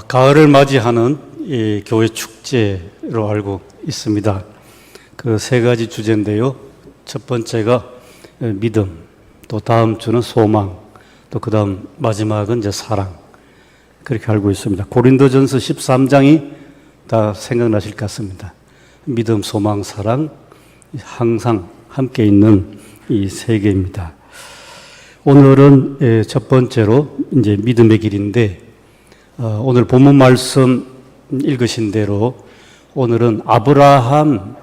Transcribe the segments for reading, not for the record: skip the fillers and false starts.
가을을 맞이하는 이 교회 축제로 알고 있습니다. 그 세 가지 주제인데요. 첫 번째가 믿음, 또 다음 주는 소망, 또 그 다음 마지막은 이제 사랑. 그렇게 알고 있습니다. 고린도전서 13장이 다 생각나실 것 같습니다. 믿음, 소망, 사랑, 항상 함께 있는 이 세 개입니다. 오늘은 첫 번째로 이제 믿음의 길인데, 오늘 본문 말씀 읽으신 대로 오늘은 아브라함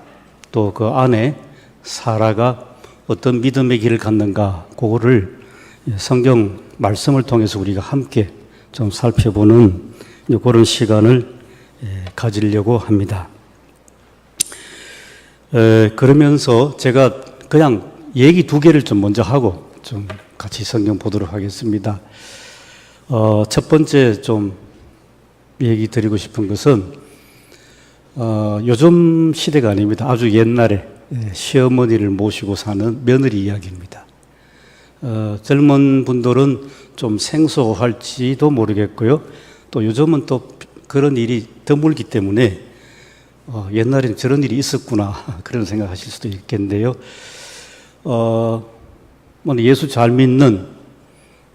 또 그 아내 사라가 어떤 믿음의 길을 갔는가, 그거를 성경 말씀을 통해서 우리가 함께 좀 살펴보는 그런 시간을 가지려고 합니다. 그러면서 제가 그냥 얘기 두 개를 좀 먼저 하고 좀 같이 성경 보도록 하겠습니다. 첫 번째 좀 얘기 드리고 싶은 것은 요즘 시대가 아닙니다. 아주 옛날에 시어머니를 모시고 사는 며느리 이야기입니다. 젊은 분들은 좀 생소할지도 모르겠고요. 또 요즘은 또 그런 일이 드물기 때문에 옛날에는 저런 일이 있었구나 그런 생각하실 수도 있겠는데요. 예수 잘 믿는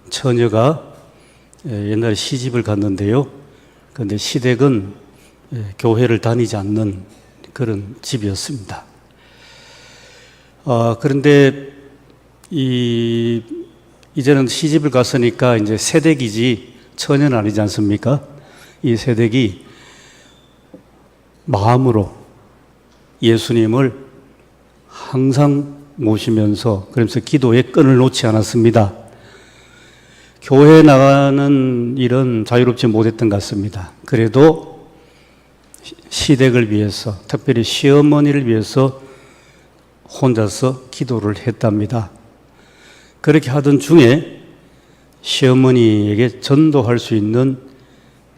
처녀가 옛날에 시집을 갔는데요. 그런데 시댁은 교회를 다니지 않는 그런 집이었습니다. 그런데 이제는 시집을 갔으니까 이제 새댁이지 처녀는 아니지 않습니까? 이 새댁이 마음으로 예수님을 항상 모시면서 그러면서 기도에 끈을 놓지 않았습니다. 교회에 나가는 일은 자유롭지 못했던 것 같습니다. 그래도 시댁을 위해서, 특별히 시어머니를 위해서 혼자서 기도를 했답니다. 그렇게 하던 중에 시어머니에게 전도할 수 있는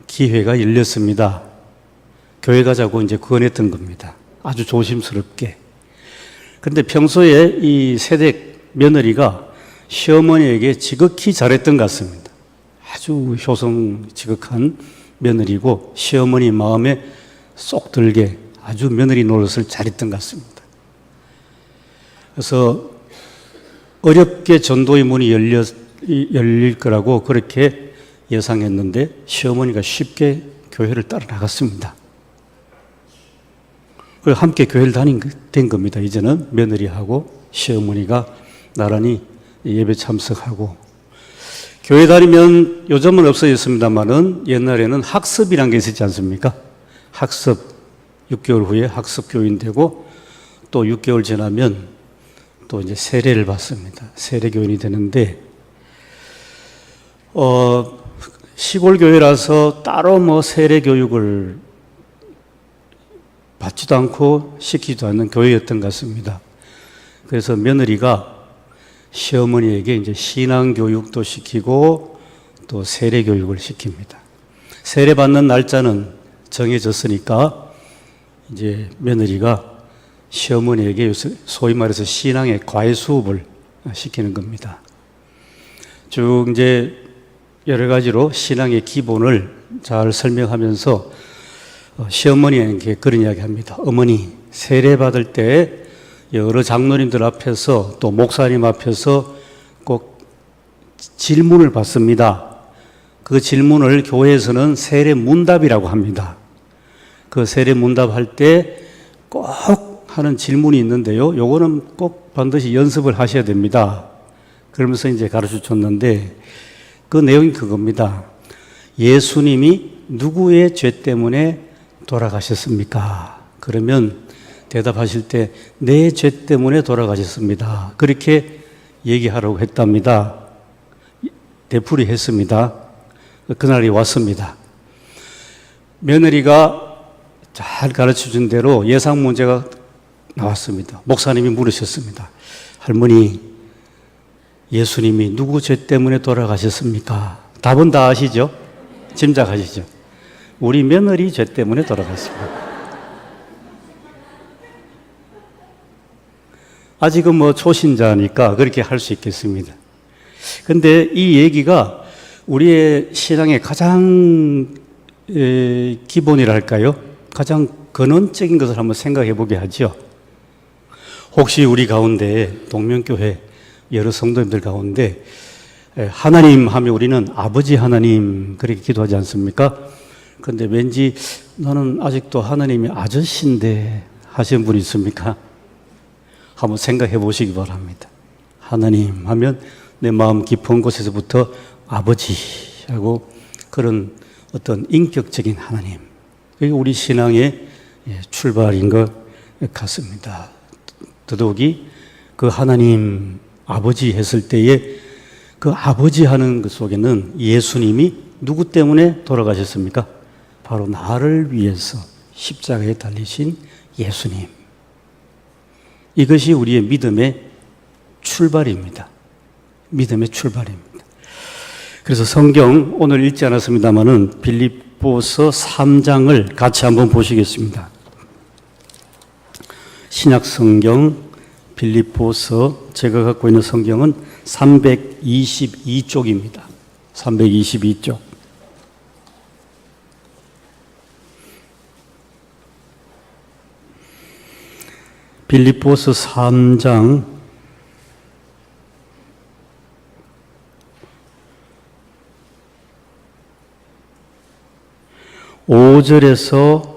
기회가 열렸습니다. 교회 가자고 이제 권했던 겁니다. 아주 조심스럽게. 그런데 평소에 이 새댁 며느리가 시어머니에게 지극히 잘했던 것 같습니다. 아주 효성 지극한 며느리고 시어머니 마음에 쏙 들게 아주 며느리 노릇을 잘했던 것 같습니다. 그래서 어렵게 전도의 문이 열릴 거라고 그렇게 예상했는데 시어머니가 쉽게 교회를 따라 나갔습니다. 그리고 함께 교회를 된 겁니다. 이제는 며느리하고 시어머니가 나란히 예배 참석하고, 교회 다니면 요즘은 없어졌습니다만은 옛날에는 학습이란 게 있었지 않습니까? 학습, 6개월 후에 학습 교인 되고 또 6개월 지나면 또 이제 세례를 받습니다. 세례 교인이 되는데, 시골 교회라서 따로 세례 교육을 받지도 않고 시키지도 않는 교회였던 것 같습니다. 그래서 며느리가 시어머니에게 이제 신앙 교육도 시키고 또 세례 교육을 시킵니다. 세례 받는 날짜는 정해졌으니까 이제 며느리가 시어머니에게 소위 말해서 신앙의 과외 수업을 시키는 겁니다. 쭉 이제 여러 가지로 신앙의 기본을 잘 설명하면서 시어머니에게 그런 이야기 합니다. 어머니, 세례 받을 때 여러 장로님들 앞에서 또 목사님 앞에서 꼭 질문을 받습니다. 그 질문을 교회에서는 세례 문답이라고 합니다. 그 세례 문답할 때 꼭 하는 질문이 있는데요. 요거는 꼭 반드시 연습을 하셔야 됩니다. 그러면서 이제 가르쳐 줬는데 그 내용이 그겁니다. 예수님이 누구의 죄 때문에 돌아가셨습니까? 그러면 대답하실 때 내 죄 때문에 돌아가셨습니다. 그렇게 얘기하라고 했답니다. 되풀이 했습니다. 그날이 왔습니다. 며느리가 잘 가르쳐준 대로 예상 문제가 나왔습니다. 목사님이 물으셨습니다. 할머니, 예수님이 누구 죄 때문에 돌아가셨습니까? 답은 다 아시죠? 짐작하시죠? 우리 며느리 죄 때문에 돌아갔습니다. 아직은 초신자니까 그렇게 할 수 있겠습니다. 근데 이 얘기가 우리의 신앙의 가장 기본이랄까요? 가장 근원적인 것을 한번 생각해 보게 하죠. 혹시 우리 가운데 동명교회 여러 성도님들 가운데 하나님 하면 우리는 아버지 하나님 그렇게 기도하지 않습니까? 그런데 왠지 나는 아직도 하나님이 아저씨인데 하시는 분이 있습니까? 한번 생각해 보시기 바랍니다. 하나님 하면 내 마음 깊은 곳에서부터 아버지하고 그런 어떤 인격적인 하나님, 그게 우리 신앙의 출발인 것 같습니다. 더더욱이 그 하나님 아버지 했을 때에 그 아버지 하는 것 속에는 예수님이 누구 때문에 돌아가셨습니까? 바로 나를 위해서 십자가에 달리신 예수님. 이것이 우리의 믿음의 출발입니다. 믿음의 출발입니다. 그래서 성경 오늘 읽지 않았습니다만은 빌립보서 3장을 같이 한번 보시겠습니다. 신약 성경 빌립보서 제가 갖고 있는 성경은 322쪽입니다. 322쪽. 빌립보서 3장 5절에서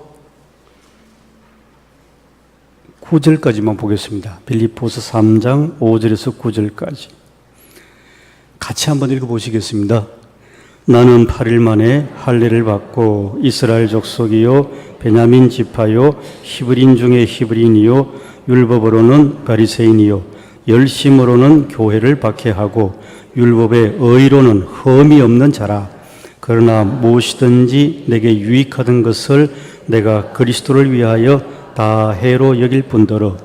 9절까지만 보겠습니다. 빌립보서 3장 5절에서 9절까지. 같이 한번 읽어보시겠습니다. 나는 8일 만에 할례를 받고 이스라엘 족속이요 베냐민 지파요 히브리인 중에 히브리인이요 율법으로는 바리새인이요 열심으로는 교회를 박해하고 율법의 의로는 흠이 없는 자라. 그러나 무엇이든지 내게 유익하던 것을 내가 그리스도를 위하여 다 해로 여길 뿐더러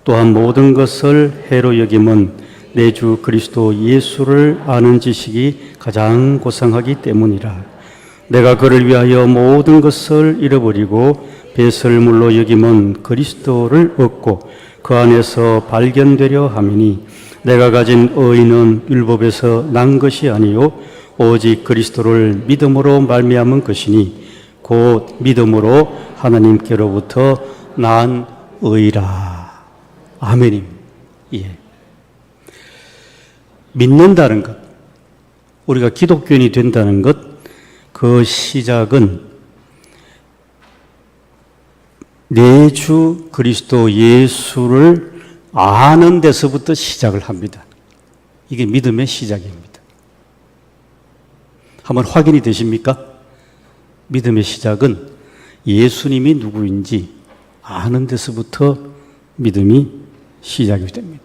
또한 모든 것을 해로 여김은 내 주 그리스도 예수를 아는 지식이 가장 고상하기 때문이라. 내가 그를 위하여 모든 것을 잃어버리고 배설물로 여김은 그리스도를 얻고 그 안에서 발견되려 함이니 내가 가진 의는 율법에서 난 것이 아니요 오직 그리스도를 믿음으로 말미암은 것이니 곧 믿음으로 하나님께로부터 난 의라. 아멘입니다. 예. 믿는다는 것, 우리가 기독교인이 된다는 것, 그 시작은 내 주 그리스도 예수를 아는 데서부터 시작을 합니다. 이게 믿음의 시작입니다. 한번 확인이 되십니까? 믿음의 시작은 예수님이 누구인지 아는 데서부터 믿음이 시작이 됩니다.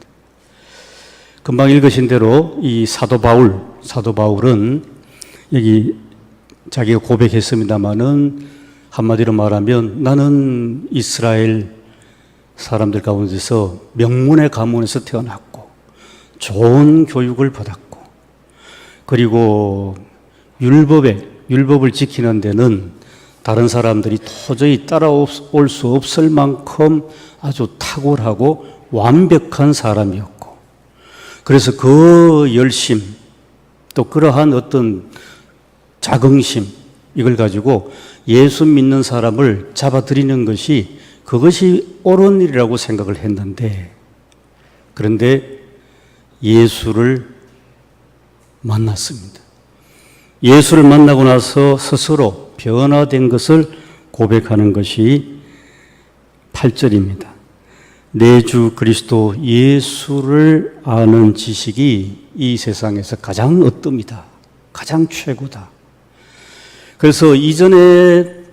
금방 읽으신 대로 이 사도 바울은 여기 자기가 고백했습니다마는 한마디로 말하면 나는 이스라엘 사람들 가운데서 명문의 가문에서 태어났고 좋은 교육을 받았고 그리고 율법을 지키는 데는 다른 사람들이 도저히 따라올 수 없을 만큼 아주 탁월하고 완벽한 사람이었고 그래서 그 열심 또 그러한 어떤 자긍심 이걸 가지고 예수 믿는 사람을 잡아들이는 것이 그것이 옳은 일이라고 생각을 했는데 그런데 예수를 만났습니다. 예수를 만나고 나서 스스로 변화된 것을 고백하는 것이 8절입니다. 내 주 그리스도 예수를 아는 지식이 이 세상에서 가장 으뜸이다. 가장 최고다. 그래서 이전에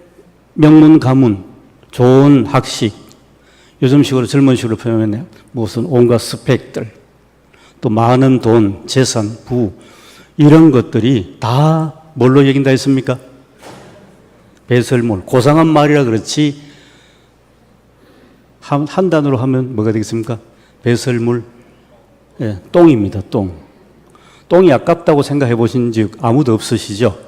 명문 가문, 좋은 학식, 요즘식으로 젊은식으로 표현하면 무슨 온갖 스펙들, 또 많은 돈, 재산, 부 이런 것들이 다 뭘로 여긴다 했습니까? 배설물, 고상한 말이라 그렇지 한 단어로 하면 뭐가 되겠습니까? 배설물, 예, 똥입니다. 똥이 아깝다고 생각해 보신 적 아무도 없으시죠?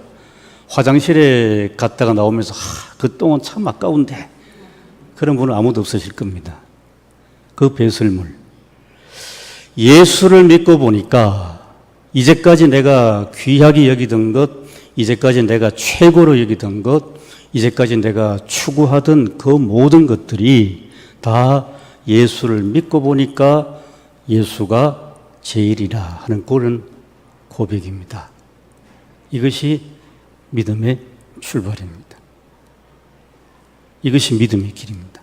화장실에 갔다가 나오면서 그 똥은 참 아까운데 그런 분은 아무도 없으실 겁니다. 그 배설물. 예수를 믿고 보니까 이제까지 내가 귀하게 여기던 것, 이제까지 내가 최고로 여기던 것, 이제까지 내가 추구하던 그 모든 것들이 다 예수를 믿고 보니까 예수가 제일이라 하는 그런 고백입니다. 이것이 믿음의 출발입니다. 이것이 믿음의 길입니다.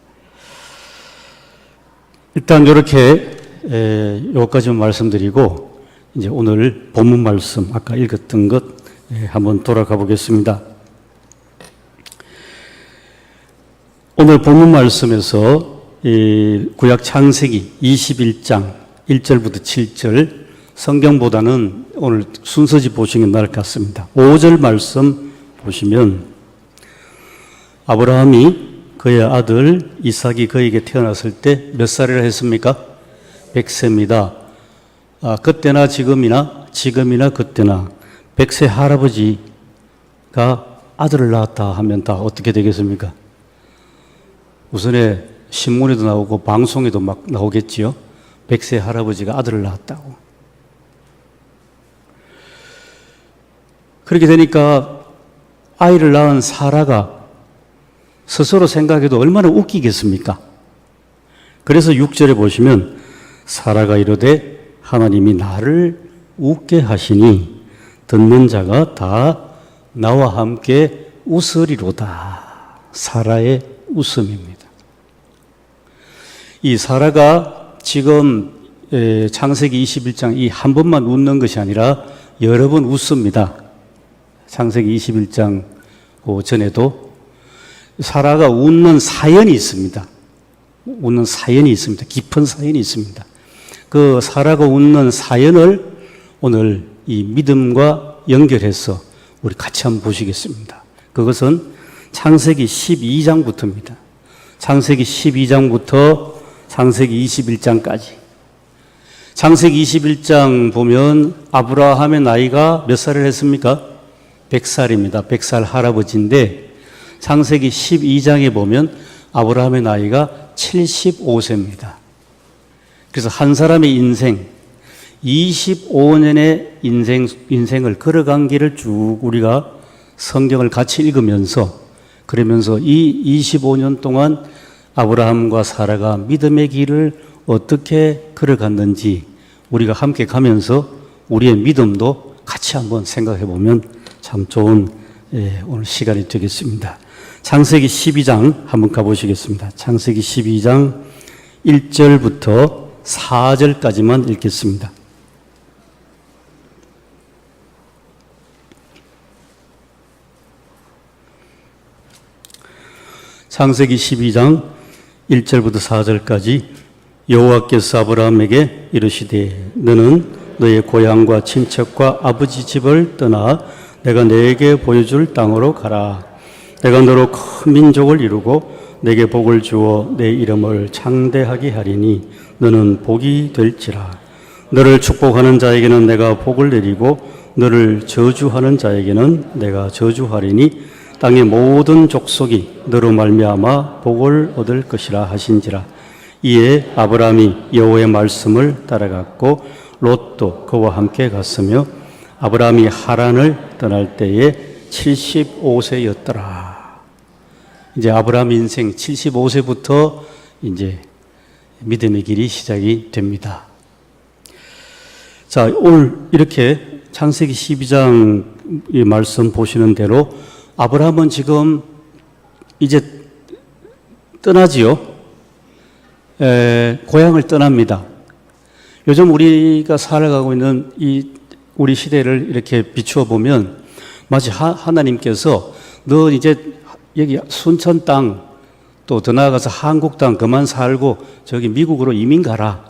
일단 이렇게 여기까지만 말씀드리고 이제 오늘 본문 말씀 아까 읽었던 것 한번 돌아가 보겠습니다. 오늘 본문 말씀에서 구약 창세기 21장 1절부터 7절 성경보다는 오늘 순서지 보시는 게 나을 것 같습니다. 5절 말씀 보시면 아브라함이 그의 아들 이삭이 그에게 태어났을 때 몇 살이라 했습니까? 100세입니다. 그때나 지금이나 그때나 100세 할아버지가 아들을 낳았다 하면 다 어떻게 되겠습니까? 우선에 신문에도 나오고 방송에도 막 나오겠지요. 100세 할아버지가 아들을 낳았다고. 그렇게 되니까 아이를 낳은 사라가 스스로 생각해도 얼마나 웃기겠습니까? 그래서 6절에 보시면 사라가 이르되 하나님이 나를 웃게 하시니 듣는 자가 다 나와 함께 웃으리로다. 사라의 웃음입니다. 이 사라가 지금 창세기 21장 이 한 번만 웃는 것이 아니라 여러 번 웃습니다. 창세기 21장 그 전에도 사라가 웃는 사연이 있습니다. 웃는 사연이 있습니다. 깊은 사연이 있습니다. 그 사라가 웃는 사연을 오늘 이 믿음과 연결해서 우리 같이 한번 보시겠습니다. 그것은 창세기 12장부터입니다. 창세기 12장부터 창세기 21장까지. 창세기 21장 보면 아브라함의 나이가 몇 살을 했습니까? 100살입니다. 100살 할아버지인데 창세기 12장에 보면 아브라함의 나이가 75세입니다. 그래서 한 사람의 인생, 25년의 인생을 걸어간 길을 쭉 우리가 성경을 같이 읽으면서 그러면서 이 25년 동안 아브라함과 사라가 믿음의 길을 어떻게 걸어갔는지 우리가 함께 가면서 우리의 믿음도 같이 한번 생각해 보면 참 좋은 오늘 시간이 되겠습니다. 창세기 12장 한번 가보시겠습니다. 창세기 12장 1절부터 4절까지만 읽겠습니다. 창세기 12장 1절부터 4절까지 여호와께서 아브라함에게 이르시되 너는 너의 고향과 친척과 아버지 집을 떠나 내가 내게 보여줄 땅으로 가라. 내가 너로 큰 민족을 이루고 내게 복을 주어 내 이름을 창대하게 하리니 너는 복이 될지라. 너를 축복하는 자에게는 내가 복을 내리고 너를 저주하는 자에게는 내가 저주하리니 땅의 모든 족속이 너로 말미암아 복을 얻을 것이라 하신지라. 이에 아브라함이 여호와의 말씀을 따라갔고 롯도 그와 함께 갔으며 아브라함이 하란을 떠날 때에 75세였더라. 이제 아브라함 인생 75세부터 이제 믿음의 길이 시작이 됩니다. 자, 오늘 이렇게 창세기 12장 이 말씀 보시는 대로 아브라함은 지금 이제 떠나지요. 고향을 떠납니다. 요즘 우리가 살아가고 있는 이 우리 시대를 이렇게 비추어 보면 마치 하나님께서 너 이제 여기 순천 땅 또 더 나아가서 한국 땅 그만 살고 저기 미국으로 이민 가라.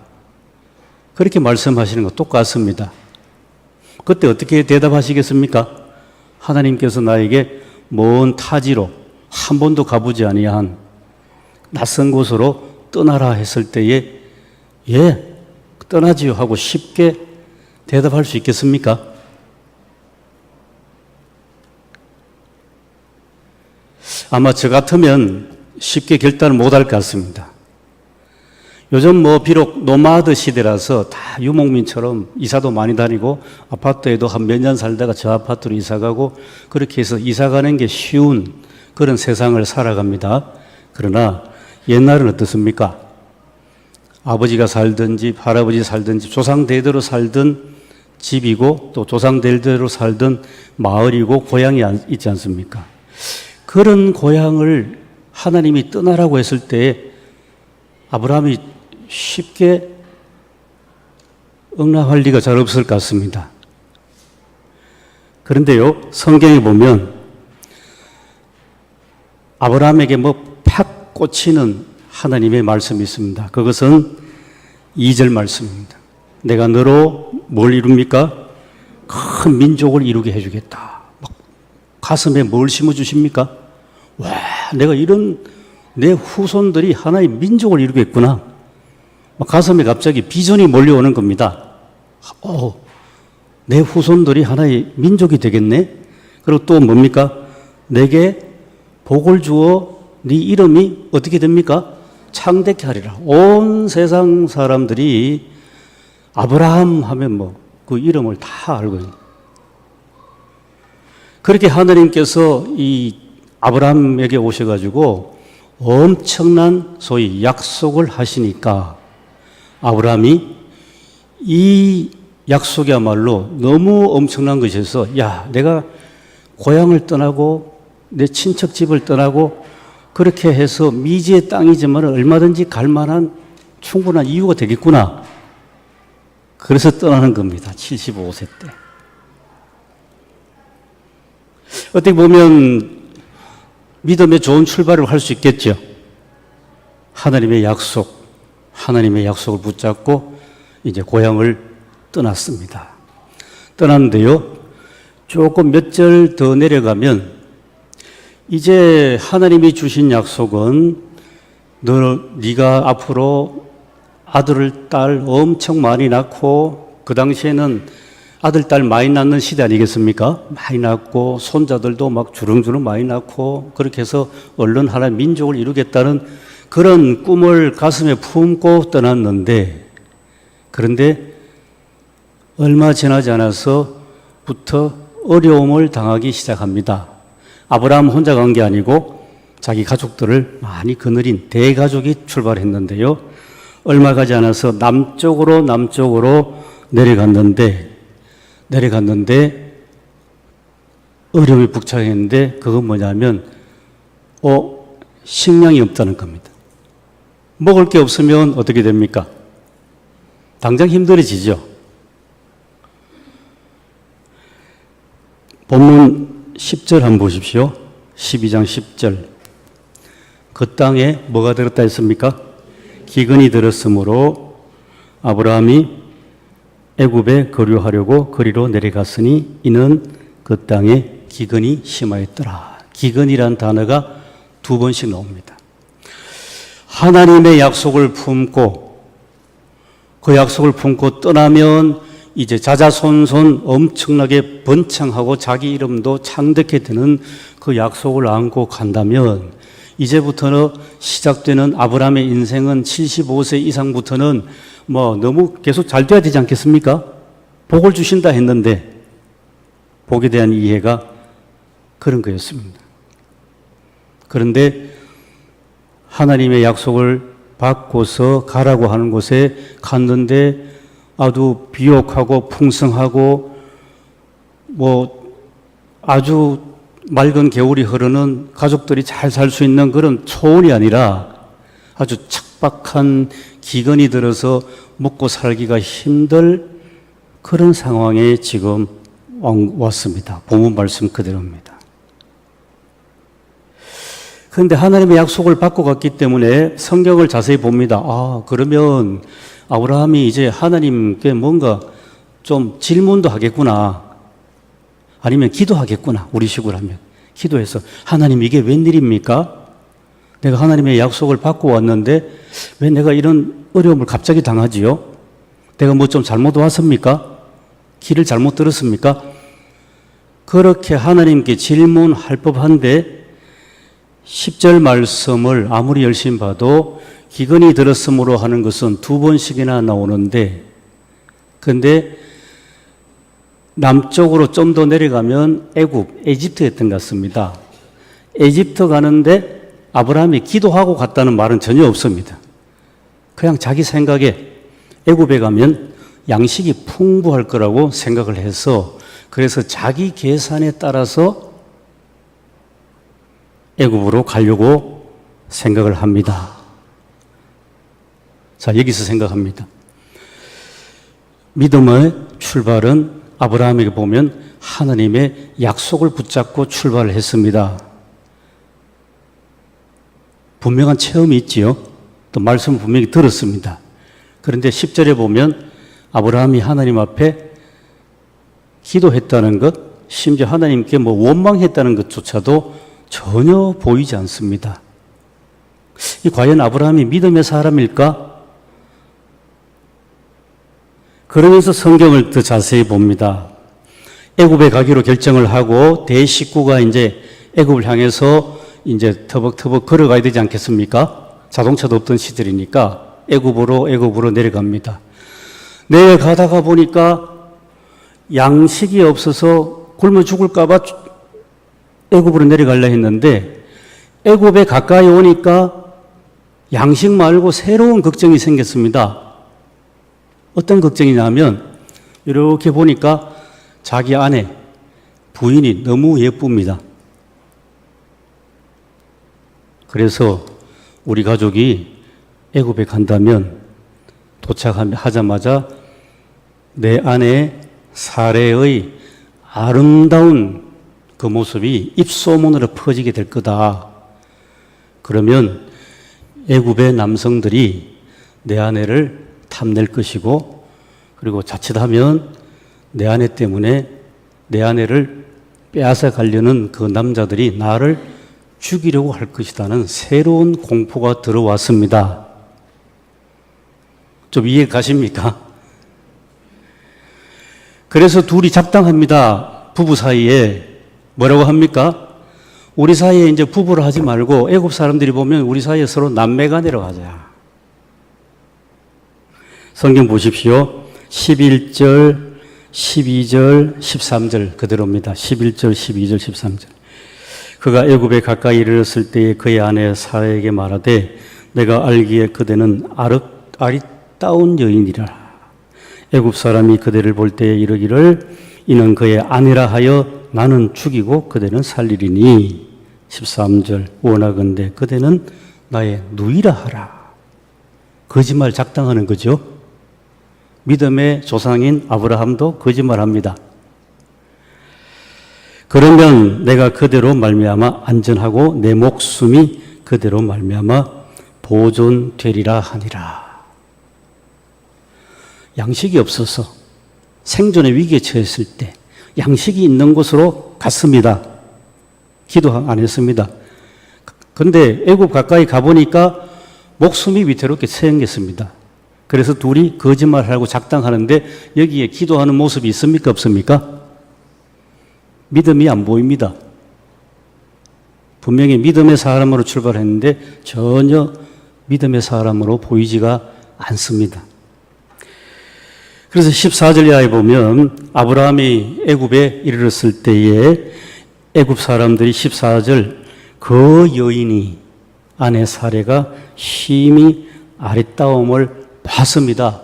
그렇게 말씀하시는 거 똑같습니다. 그때 어떻게 대답하시겠습니까? 하나님께서 나에게 먼 타지로 한 번도 가보지 아니한 낯선 곳으로 떠나라 했을 때에 예, 떠나지요 하고 쉽게 대답할 수 있겠습니까? 아마 저 같으면 쉽게 결단을 못할 것 같습니다. 요즘 비록 노마드 시대라서 다 유목민처럼 이사도 많이 다니고 아파트에도 한 몇 년 살다가 저 아파트로 이사 가고 그렇게 해서 이사 가는 게 쉬운 그런 세상을 살아갑니다. 그러나 옛날은 어떻습니까? 아버지가 살던 집, 할아버지 살던 집, 조상대대로 살던 집이고 또 조상대대로 살던 마을이고 고향이 있지 않습니까? 그런 고향을 하나님이 떠나라고 했을 때 아브라함이 쉽게 응답할 리가 잘 없을 것 같습니다. 그런데요, 성경에 보면 아브라함에게 팍 꽂히는 하나님의 말씀이 있습니다. 그것은 2절 말씀입니다. 내가 너로 뭘 이룹니까? 큰 민족을 이루게 해주겠다. 가슴에 뭘 심어주십니까? 와, 내가 이런 내 후손들이 하나의 민족을 이루겠구나. 가슴에 갑자기 비전이 몰려오는 겁니다. 내 후손들이 하나의 민족이 되겠네? 그리고 또 뭡니까? 내게 복을 주어 네 이름이 어떻게 됩니까? 창대케 하리라. 온 세상 사람들이 아브라함 하면 그 이름을 다 알고 있는. 그렇게 하나님께서 이 아브라함에게 오셔가지고 엄청난 소위 약속을 하시니까 아브라함이 이 약속이야말로 너무 엄청난 것이어서 야, 내가 고향을 떠나고 내 친척 집을 떠나고 그렇게 해서 미지의 땅이지만 얼마든지 갈 만한 충분한 이유가 되겠구나. 그래서 떠나는 겁니다. 75세 때. 어떻게 보면 믿음의 좋은 출발을 할 수 있겠죠. 하나님의 약속을 붙잡고 이제 고향을 떠났습니다. 떠났는데요, 조금 몇 절 더 내려가면 이제 하나님이 주신 약속은 네가 앞으로 아들을 딸 엄청 많이 낳고, 그 당시에는 아들 딸 많이 낳는 시대 아니겠습니까? 많이 낳고 손자들도 막 주렁주렁 많이 낳고 그렇게 해서 얼른 하나의 민족을 이루겠다는 그런 꿈을 가슴에 품고 떠났는데, 그런데 얼마 지나지 않아서부터 어려움을 당하기 시작합니다. 아브라함 혼자 간 게 아니고 자기 가족들을 많이 거느린 대가족이 출발했는데요. 얼마 가지 않아서 남쪽으로 내려갔는데 어려움이 북창했는데 그건 뭐냐면 식량이 없다는 겁니다. 먹을 게 없으면 어떻게 됩니까? 당장 힘들어지죠. 본문 10절 한번 보십시오. 12장 10절. 그 땅에 뭐가 들었다 했습니까? 기근이 들었으므로 아브라함이 애굽에 거류하려고 거리로 내려갔으니 이는 그 땅에 기근이 심하였더라. 기근이란 단어가 2번씩 나옵니다. 하나님의 약속을 품고 그 약속을 품고 떠나면 이제 자자손손 엄청나게 번창하고 자기 이름도 창대케 되는 그 약속을 안고 간다면 이제부터는 시작되는 아브라함의 인생은 75세 이상부터는 너무 계속 잘 돼야 되지 않겠습니까? 복을 주신다 했는데 복에 대한 이해가 그런 거였습니다. 그런데 하나님의 약속을 받고서 가라고 하는 곳에 갔는데 아주 비옥하고 풍성하고 아주 맑은 겨울이 흐르는 가족들이 잘 살 수 있는 그런 초원이 아니라 아주 척박한 기근이 들어서 먹고 살기가 힘들 그런 상황에 지금 왔습니다. 본문 말씀 그대로입니다. 그런데 하나님의 약속을 받고 갔기 때문에 성경을 자세히 봅니다. 그러면 아브라함이 이제 하나님께 뭔가 좀 질문도 하겠구나. 아니면 기도하겠구나. 우리식으로 하면. 기도해서 하나님 이게 웬일입니까? 내가 하나님의 약속을 받고 왔는데 왜 내가 이런 어려움을 갑자기 당하지요? 내가 좀 잘못 왔습니까? 길을 잘못 들었습니까? 그렇게 하나님께 질문할 법한데 10절 말씀을 아무리 열심히 봐도 기근이 들었으므로 하는 것은 2번씩이나 나오는데, 근데 남쪽으로 좀 더 내려가면 에집트였던 것 같습니다. 에집트 가는데 아브라함이 기도하고 갔다는 말은 전혀 없습니다. 그냥 자기 생각에 애굽에 가면 양식이 풍부할 거라고 생각을 해서 그래서 자기 계산에 따라서 애굽으로 가려고 생각을 합니다. 자, 여기서 생각합니다. 믿음의 출발은 아브라함에게 보면 하나님의 약속을 붙잡고 출발을 했습니다. 분명한 체험이 있지요. 또 말씀을 분명히 들었습니다. 그런데 10절에 보면 아브라함이 하나님 앞에 기도했다는 것, 심지어 하나님께 원망했다는 것조차도 전혀 보이지 않습니다. 이 과연 아브라함이 믿음의 사람일까? 그러면서 성경을 더 자세히 봅니다. 애굽에 가기로 결정을 하고 대식구가 이제 애굽을 향해서 이제 터벅터벅 걸어가야 되지 않겠습니까? 자동차도 없던 시절이니까 애굽으로 내려갑니다. 내려가다가 보니까 양식이 없어서 굶어 죽을까봐 애굽으로 내려가려 했는데 애굽에 가까이 오니까 양식 말고 새로운 걱정이 생겼습니다. 어떤 걱정이냐면 이렇게 보니까 자기 아내, 부인이 너무 예쁩니다. 그래서 우리 가족이 애굽에 간다면 도착하자마자 내 아내 사레의 아름다운 그 모습이 입소문으로 퍼지게 될 거다. 그러면 애굽의 남성들이 내 아내를 탐낼 것이고 그리고 자칫하면 내 아내 때문에 내 아내를 빼앗아 가려는 그 남자들이 나를 죽이려고 할 것이라는 새로운 공포가 들어왔습니다. 좀 이해 가십니까? 그래서 둘이 잡당합니다. 부부 사이에. 뭐라고 합니까? 우리 사이에 이제 부부를 하지 말고 애굽 사람들이 보면 우리 사이에 서로 남매간이라고 하자. 성경 보십시오. 11절, 12절, 13절 그대로입니다. 11절, 12절, 13절. 그가 애굽에 가까이 이르렀을 때에 그의 아내 사라에게 말하되 내가 알기에 그대는 아리따운 여인이라. 애굽 사람이 그대를 볼 때에 이르기를 이는 그의 아내라 하여 나는 죽이고 그대는 살리리니. 13절 원하건대 그대는 나의 누이라 하라. 거짓말 작당하는 거죠. 믿음의 조상인 아브라함도 거짓말합니다. 그러면 내가 그대로 말미암아 안전하고 내 목숨이 그대로 말미암아 보존되리라 하니라. 양식이 없어서 생존의 위기에 처했을 때 양식이 있는 곳으로 갔습니다. 기도 안 했습니다. 그런데 애굽 가까이 가보니까 목숨이 위태롭게 생겼습니다. 그래서 둘이 거짓말하고 작당하는데 여기에 기도하는 모습이 있습니까? 없습니까? 믿음이 안 보입니다. 분명히 믿음의 사람으로 출발했는데 전혀 믿음의 사람으로 보이지가 않습니다. 그래서 14절 이하에 보면 아브라함이 애굽에 이르렀을 때에 애굽 사람들이 14절 그 여인이 아내 사레가 심히 아리따움을 봤습니다.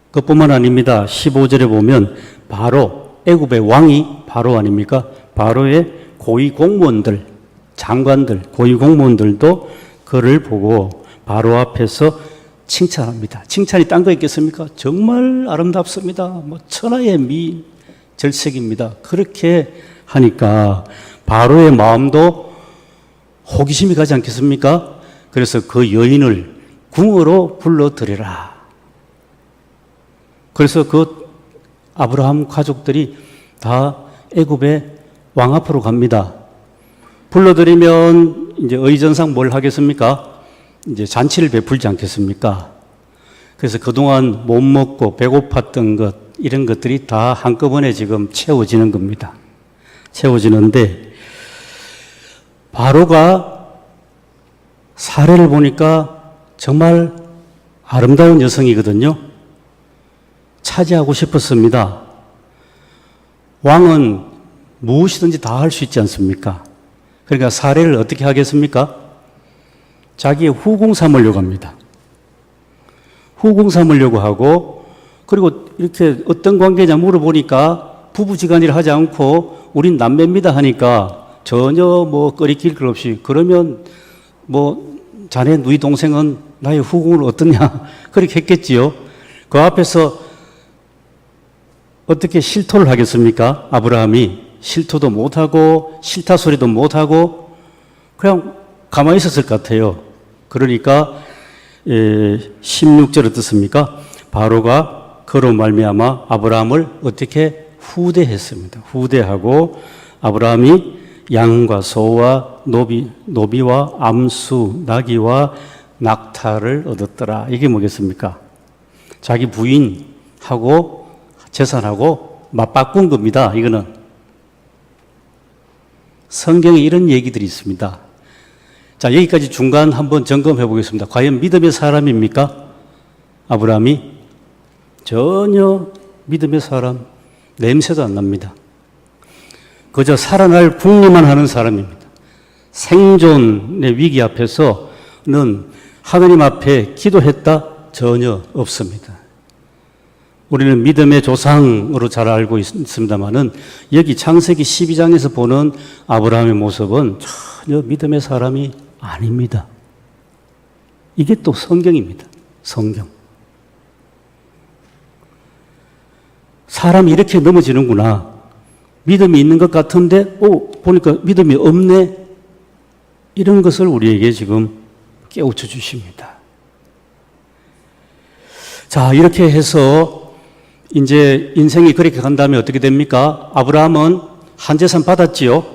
그뿐만 아닙니다. 15절에 보면 바로 애굽의 왕이 바로 아닙니까? 바로의 고위 공무원들, 장관들, 고위 공무원들도 그를 보고 바로 앞에서 칭찬합니다. 칭찬이 딴 거 있겠습니까? 정말 아름답습니다. 천하의 미인, 절색입니다. 그렇게 하니까 바로의 마음도 호기심이 가지 않겠습니까? 그래서 그 여인을 궁으로 불러들여라. 그래서 그 아브라함 가족들이 다 애굽의 왕 앞으로 갑니다. 불러들이면 이제 의전상 뭘 하겠습니까? 이제 잔치를 베풀지 않겠습니까? 그래서 그동안 못 먹고 배고팠던 것, 이런 것들이 다 한꺼번에 지금 채워지는 겁니다. 채워지는데, 바로가 사례를 보니까 정말 아름다운 여성이거든요. 차지하고 싶었습니다. 왕은 무엇이든지 다 할 수 있지 않습니까? 그러니까 사례를 어떻게 하겠습니까? 자기의 후궁 삼으려고 합니다. 후궁 삼으려고 하고, 그리고 이렇게 어떤 관계냐 물어보니까 부부지간이라 하지 않고 우린 남매입니다 하니까 전혀 뭐 꺼리낄 것 없이, 그러면 뭐 자네 누이 동생은 나의 후궁을 어떠냐 그렇게 했겠지요. 그 앞에서 어떻게 실토를 하겠습니까? 아브라함이 실토도 못하고 싫다 소리도 못하고 그냥 가만히 있었을 것 같아요. 그러니까 16절 어떻습니까? 바로가 그로 말미암아 아브라함을 어떻게 후대했습니다. 후대하고 아브라함이 양과 소와 노비와 암수 나귀와 낙타를 얻었더라. 이게 뭐겠습니까? 자기 부인하고 재산하고 맞바꾼 겁니다. 이거는 성경에 이런 얘기들이 있습니다. 자, 여기까지 중간 한번 점검해 보겠습니다. 과연 믿음의 사람입니까? 아브라함이 전혀 믿음의 사람 냄새도 안 납니다. 그저 살아날 궁리만 하는 사람입니다. 생존의 위기 앞에서는 하나님 앞에 기도했다? 전혀 없습니다. 우리는 믿음의 조상으로 잘 알고 있습니다만은 여기 창세기 12장에서 보는 아브라함의 모습은 전혀 믿음의 사람이 아닙니다. 이게 또 성경입니다. 성경. 사람이 이렇게 넘어지는구나. 믿음이 있는 것 같은데, 보니까 믿음이 없네. 이런 것을 우리에게 지금 깨우쳐 주십니다. 자, 이렇게 해서 이제 인생이 그렇게 간다면 어떻게 됩니까? 아브라함은 한 재산 받았지요?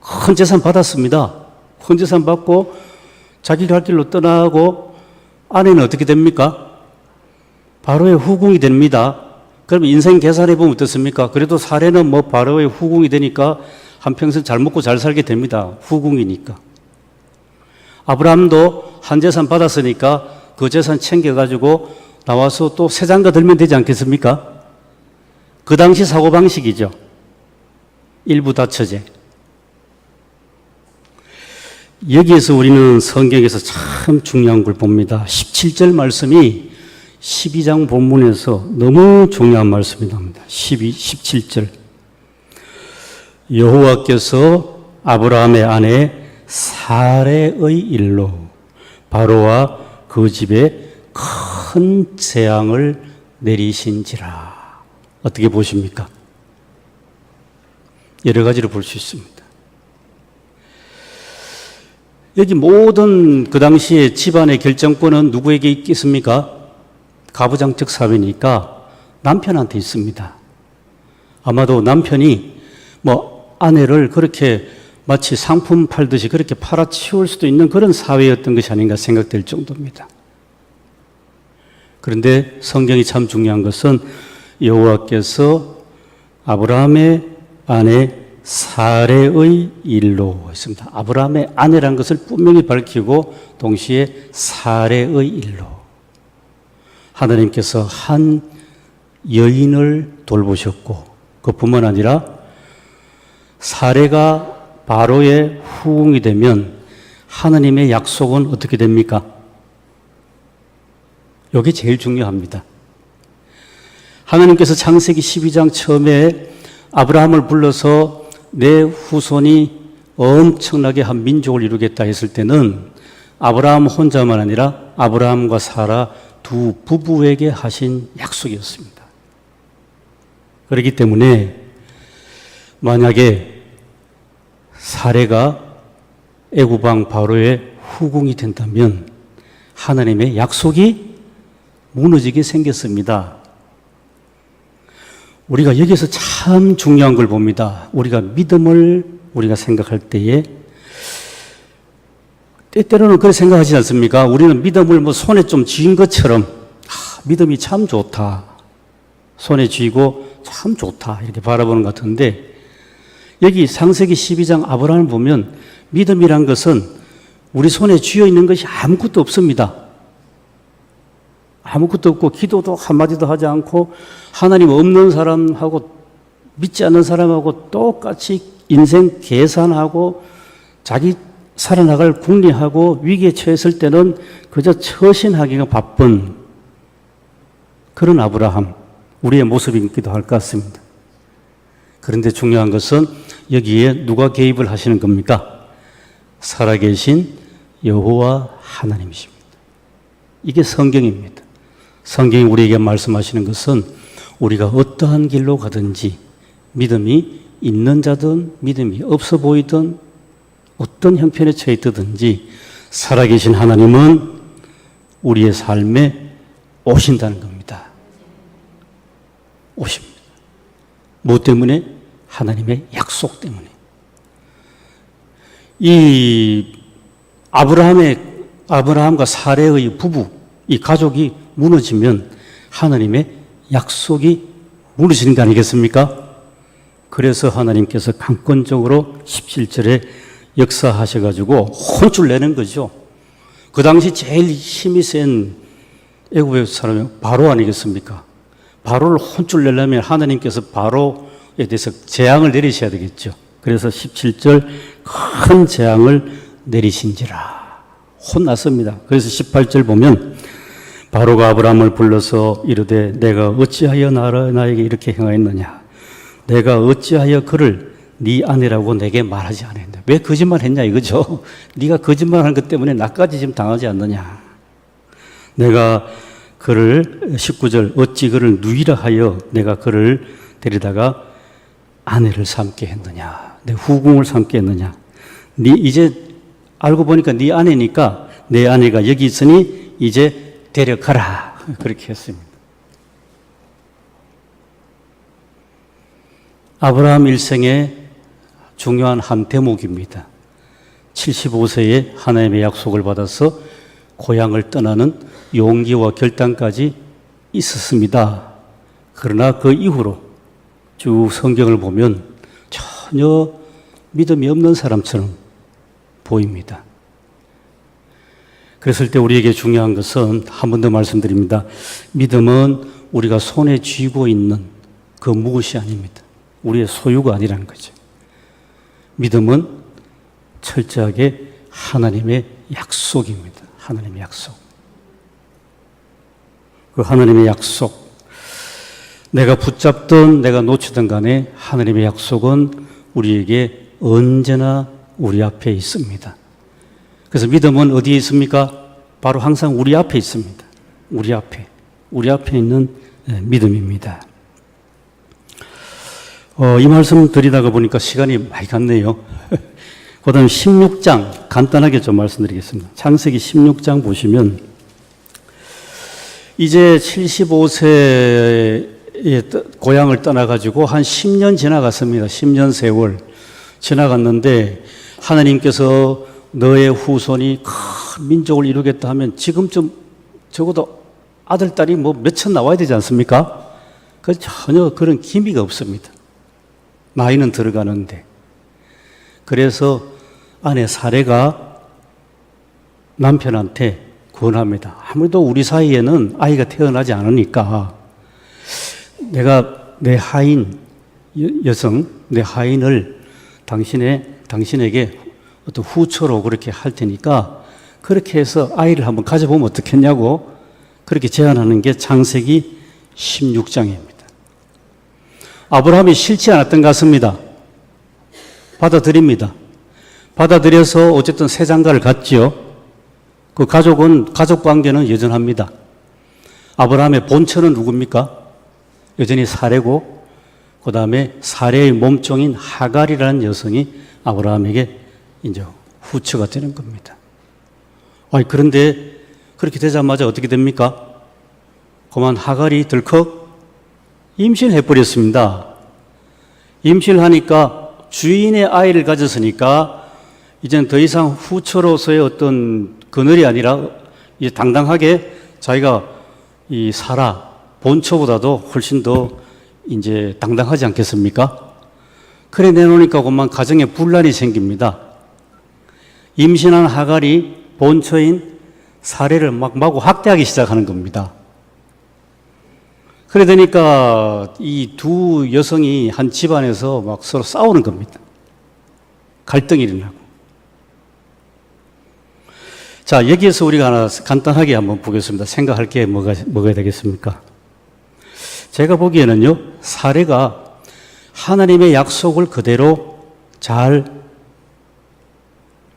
큰 재산 받았습니다. 큰 재산 받고 자기 갈 길로 떠나고 아내는 어떻게 됩니까? 바로의 후궁이 됩니다. 그럼 인생 계산해 보면 어떻습니까? 그래도 사례는 뭐 바로의 후궁이 되니까 한평생 잘 먹고 잘 살게 됩니다. 후궁이니까. 아브라함도 한 재산 받았으니까 그 재산 챙겨가지고 나와서 또 새 장가 들면 되지 않겠습니까? 그 당시 사고방식이죠. 일부 다처제. 여기에서 우리는 성경에서 참 중요한 걸 봅니다. 17절 말씀이 12장 본문에서 너무 중요한 말씀이 나옵니다. 17절. 여호와께서 아브라함의 아내 사레의 일로 바로와 그 집에 큰 재앙을 내리신지라. 어떻게 보십니까? 여러 가지로 볼 수 있습니다. 여기 모든 그 당시에 집안의 결정권은 누구에게 있겠습니까? 가부장적 사회니까 남편한테 있습니다. 아마도 남편이 뭐 아내를 그렇게 마치 상품 팔듯이 그렇게 팔아치울 수도 있는 그런 사회였던 것이 아닌가 생각될 정도입니다. 그런데 성경이 참 중요한 것은 여호와께서 아브라함의 아내 사레의 일로 했습니다. 아브라함의 아내란 것을 분명히 밝히고 동시에 사레의 일로. 하나님께서 한 여인을 돌보셨고 그뿐만 아니라 사레가 바로의 후궁이 되면 하나님의 약속은 어떻게 됩니까? 이게 제일 중요합니다. 하나님께서 창세기 12장 처음에 아브라함을 불러서 내 후손이 엄청나게 한 민족을 이루겠다 했을 때는 아브라함 혼자만 아니라 아브라함과 사라 두 부부에게 하신 약속이었습니다. 그렇기 때문에 만약에 사레가 애굽왕 바로의 후궁이 된다면 하나님의 약속이 무너지게 생겼습니다. 우리가 여기서 참 중요한 걸 봅니다. 우리가 믿음을 우리가 생각할 때에 때때로는 그렇게 생각하지 않습니까? 우리는 믿음을 뭐 손에 좀 쥐인 것처럼 믿음이 참 좋다. 손에 쥐고 참 좋다. 이렇게 바라보는 것 같은데 여기 창세기 12장 아브라함을 보면 믿음이란 것은 우리 손에 쥐어 있는 것이 아무것도 없습니다. 아무것도 없고 기도도 한마디도 하지 않고 하나님 없는 사람하고 믿지 않는 사람하고 똑같이 인생 계산하고 자기 살아나갈 궁리하고 위기에 처했을 때는 그저 처신하기가 바쁜 그런 아브라함, 우리의 모습이기도 할 것 같습니다. 그런데 중요한 것은 여기에 누가 개입을 하시는 겁니까? 살아계신 여호와 하나님이십니다. 이게 성경입니다. 성경이 우리에게 말씀하시는 것은 우리가 어떠한 길로 가든지 믿음이 있는 자든 믿음이 없어 보이든 어떤 형편에 처해 있든지 살아계신 하나님은 우리의 삶에 오신다는 겁니다. 오십니다. 무엇 때문에? 하나님의 약속 때문에. 이 아브라함과 사레의 부부, 이 가족이 무너지면 하나님의 약속이 무너지는 거 아니겠습니까? 그래서 하나님께서 강권적으로 17절에 역사하셔가지고 혼쭐 내는 거죠. 그 당시 제일 힘이 센 애굽의 사람이 바로 아니겠습니까? 바로를 혼쭐 내려면 하나님께서 바로에 대해서 재앙을 내리셔야 되겠죠. 그래서 17절 큰 재앙을 내리신지라 혼났습니다. 그래서 18절 보면 바로가 아브라함을 불러서 이르되 내가 어찌하여 나에게 이렇게 행하였느냐? 내가 어찌하여 그를 네 아내라고 내게 말하지 않았냐? 왜 거짓말했냐 이거죠. 네가 거짓말한 것 때문에 나까지 지금 당하지 않느냐? 내가 그를 19절 어찌 그를 누이라 하여 내가 그를 데리다가 아내를 삼게 했느냐? 내 후궁을 삼게 했느냐? 네 이제 알고 보니까 네 아내니까 내 아내가 여기 있으니 이제 데려가라. 그렇게 했습니다. 아브라함 일생의 중요한 한 대목입니다. 75세에 하나님의 약속을 받아서 고향을 떠나는 용기와 결단까지 있었습니다. 그러나 그 이후로 쭉 성경을 보면 전혀 믿음이 없는 사람처럼 보입니다. 그랬을 때 우리에게 중요한 것은 한 번 더 말씀드립니다. 믿음은 우리가 손에 쥐고 있는 그 무엇이 아닙니다. 우리의 소유가 아니라는 거죠. 믿음은 철저하게 하나님의 약속입니다. 하나님의 약속. 그 하나님의 약속. 내가 붙잡든 내가 놓치든 간에 하나님의 약속은 우리에게 언제나 우리 앞에 있습니다. 그래서 믿음은 어디에 있습니까? 바로 항상 우리 앞에 있습니다. 우리 앞에 있는 믿음입니다. 이 말씀 드리다가 보니까 시간이 많이 갔네요. 그 다음 16장 간단하게 좀 말씀드리겠습니다. 창세기 16장 보시면 이제 75세에 고향을 떠나가지고 한 10년 지나갔습니다. 10년 세월 지나갔는데 하나님께서 너의 후손이 큰 민족을 이루겠다 하면 지금쯤 적어도 아들, 딸이 뭐 몇천 나와야 되지 않습니까? 전혀 그런 기미가 없습니다. 나이는 들어가는데. 그래서 아내 사레가 남편한테 권합니다. 아무래도 우리 사이에는 아이가 태어나지 않으니까 내가 내 하인 여성, 내 하인을 당신에게 어떤 후처로 그렇게 할 테니까 그렇게 해서 아이를 한번 가져보면 어떻겠냐고 그렇게 제안하는 게 창세기 16장입니다. 아브라함이 싫지 않았던 것 같습니다. 받아들입니다. 받아들여서 어쨌든 새 장가를 갔지요. 그 가족 관계는 여전합니다. 아브라함의 본처는 누굽니까? 여전히 사레고, 그 다음에 사레의 몸종인 하갈이라는 여성이 아브라함에게 이제 후처가 되는 겁니다. 그런데 그렇게 되자마자 어떻게 됩니까? 그만 하갈이 덜컥 임신을 해버렸습니다. 임신을 하니까 주인의 아이를 가졌으니까 이제는 더 이상 후처로서의 어떤 그늘이 아니라 이제 당당하게 자기가 이 사라 본처보다도 훨씬 더 이제 당당하지 않겠습니까? 그래 내놓으니까 그만 가정에 분란이 생깁니다. 임신한 하갈이 본처인 사례를 막 마구 학대하기 시작하는 겁니다. 그래 되니까 이 두 여성이 한 집안에서 막 서로 싸우는 겁니다. 갈등이 일어나고. 자, 여기에서 우리가 하나 간단하게 한번 보겠습니다. 생각할 게 뭐가 되겠습니까? 제가 보기에는요, 사례가 하나님의 약속을 그대로 잘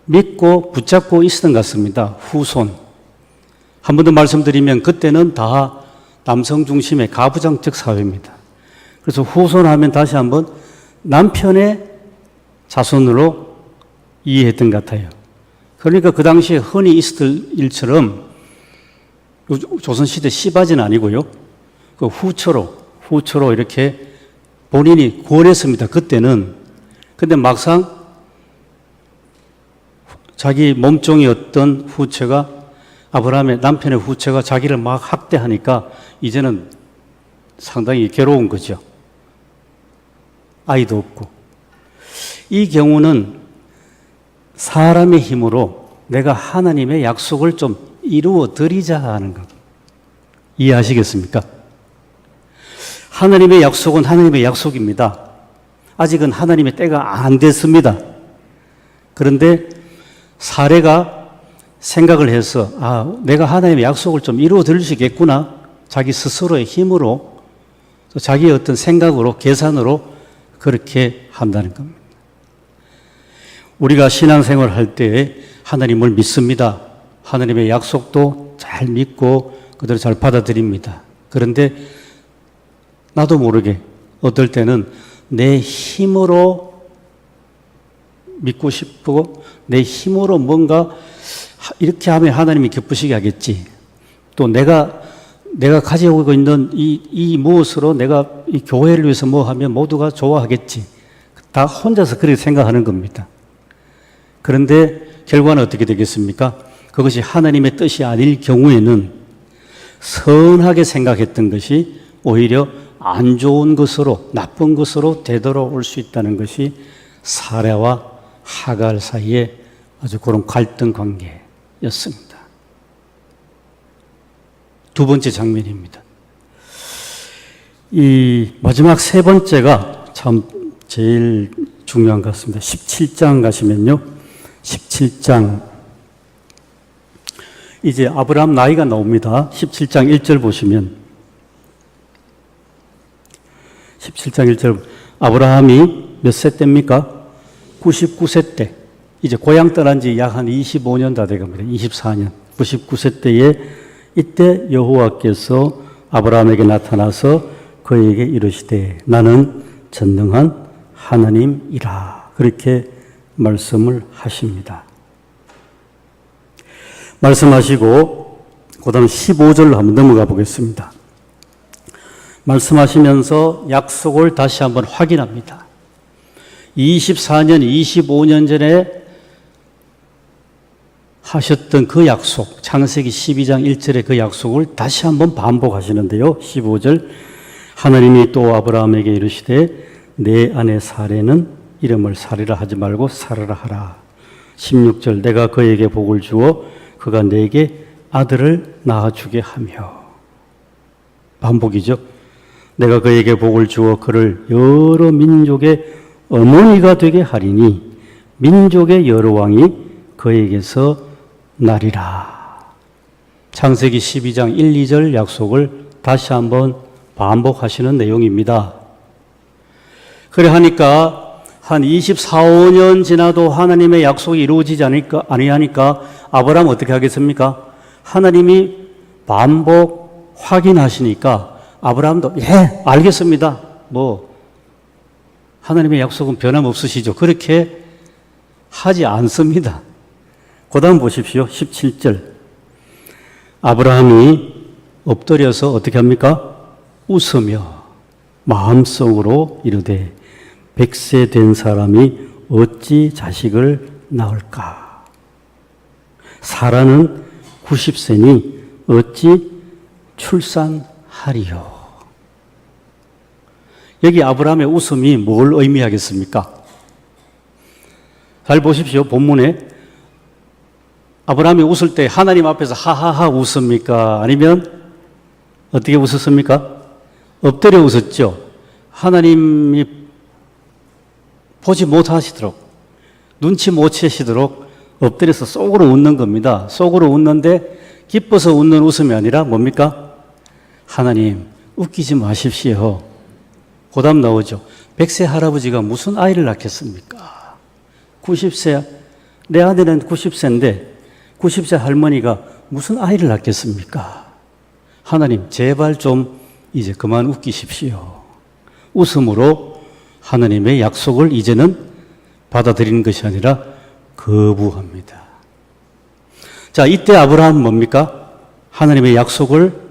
믿고 붙잡고 있었던 것 같습니다. 후손. 한 번 더 말씀드리면 그때는 다 남성 중심의 가부장적 사회입니다. 그래서 후손하면 다시 한번 남편의 자손으로 이해했던 것 같아요. 그러니까 그 당시에 흔히 있었던 일처럼 조선시대 씨바지는 아니고요. 그 후처로 이렇게 본인이 구원했습니다. 그때는. 근데 막상 자기 몸종이었던 후처가 아브라함의 남편의 후처가 자기를 막 학대하니까 이제는 상당히 괴로운 거죠. 아이도 없고. 이 경우는 사람의 힘으로 내가 하나님의 약속을 좀 이루어 드리자 하는 것. 이해하시겠습니까? 하나님의 약속은 하나님의 약속입니다. 아직은 하나님의 때가 안 됐습니다. 그런데 사례가 생각을 해서 내가 하나님의 약속을 좀 이루어 드릴 수 있겠구나. 자기 스스로의 힘으로 또 자기의 어떤 생각으로 계산으로 그렇게 한다는 겁니다. 우리가 신앙생활 할 때 하나님을 믿습니다. 하나님의 약속도 잘 믿고 그대로 잘 받아들입니다. 그런데 나도 모르게 어떨 때는 내 힘으로 믿고 싶고 내 힘으로 뭔가 이렇게 하면 하나님이 기쁘시게 하겠지. 또 내가 가지고 있는 이 무엇으로 내가 이 교회를 위해서 뭐 하면 모두가 좋아하겠지. 다 혼자서 그렇게 생각하는 겁니다. 그런데 결과는 어떻게 되겠습니까? 그것이 하나님의 뜻이 아닐 경우에는 선하게 생각했던 것이 오히려 안 좋은 것으로, 나쁜 것으로 되돌아올 수 있다는 것이 사례와 하갈 사이에 아주 그런 갈등 관계였습니다. 두 번째 장면입니다. 이 마지막 세 번째가 참 제일 중요한 것 같습니다. 17장 가시면요. 17장 이제 아브라함 나이가 나옵니다. 17장 1절 보시면 17장 1절 아브라함이 몇 세 때입니까? 99세 때. 이제 고향 떠난 지 약 한 25년 다 돼갑니다. 24년. 99세 때에 이때 여호와께서 아브라함에게 나타나서 그에게 이르시되 나는 전능한 하나님이라. 그렇게 말씀을 하십니다. 말씀하시고 그 다음 15절로 한번 넘어가 보겠습니다. 말씀하시면서 약속을 다시 한번 확인합니다. 24년, 25년 전에 하셨던 그 약속, 창세기 12장 1절의 그 약속을 다시 한번 반복하시는데요. 15절 하나님이 또 아브라함에게 이르시되 내 아내 사레는 이름을 사리라 하지 말고 사라라 하라. 16절 내가 그에게 복을 주어 그가 내게 아들을 낳아주게 하며. 반복이죠. 내가 그에게 복을 주어 그를 여러 민족의 어머니가 되게 하리니 민족의 여러 왕이 그에게서 나리라. 창세기 12장 1, 2절 약속을 다시 한번 반복하시는 내용입니다. 그래 하니까 한 24, 5년 지나도 하나님의 약속이 이루어지지 아니하니까 아브라함 어떻게 하겠습니까? 하나님이 반복 확인하시니까 아브라함도 알겠습니다. 하나님의 약속은 변함없으시죠. 그렇게 하지 않습니다. 그 다음 보십시오. 17절 아브라함이 엎드려서 어떻게 합니까? 웃으며 마음속으로 이르되 100세 된 사람이 어찌 자식을 낳을까? 사라는 90세니 어찌 출산하리요? 여기 아브라함의 웃음이 뭘 의미하겠습니까? 잘 보십시오. 본문에 아브라함이 웃을 때 하나님 앞에서 하하하 웃습니까? 아니면 어떻게 웃었습니까? 엎드려 웃었죠. 하나님이 보지 못하시도록, 눈치 못 채시도록 엎드려서 속으로 웃는 겁니다. 속으로 웃는데 기뻐서 웃는 웃음이 아니라 뭡니까? 하나님, 웃기지 마십시오. 그 다음 나오죠. 100세 할아버지가 무슨 아이를 낳겠습니까? 90세, 내 아들은 90세인데 90세 할머니가 무슨 아이를 낳겠습니까? 하나님, 제발 좀 이제 그만 웃기십시오. 웃음으로 하나님의 약속을 이제는 받아들이는 것이 아니라 거부합니다. 자, 이때 아브라함은 뭡니까? 하나님의 약속을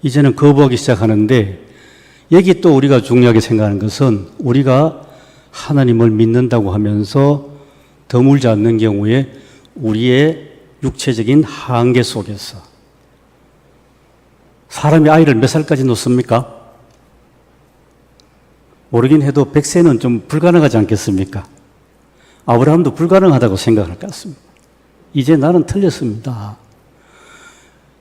이제는 거부하기 시작하는데, 여기 또 우리가 중요하게 생각하는 것은 우리가 하나님을 믿는다고 하면서 드물지 않는 경우에 우리의 육체적인 한계 속에서 사람이 아이를 몇 살까지 놓습니까? 모르긴 해도 100세는 좀 불가능하지 않겠습니까? 아브라함도 불가능하다고 생각할 것 같습니다. 이제 나는 틀렸습니다.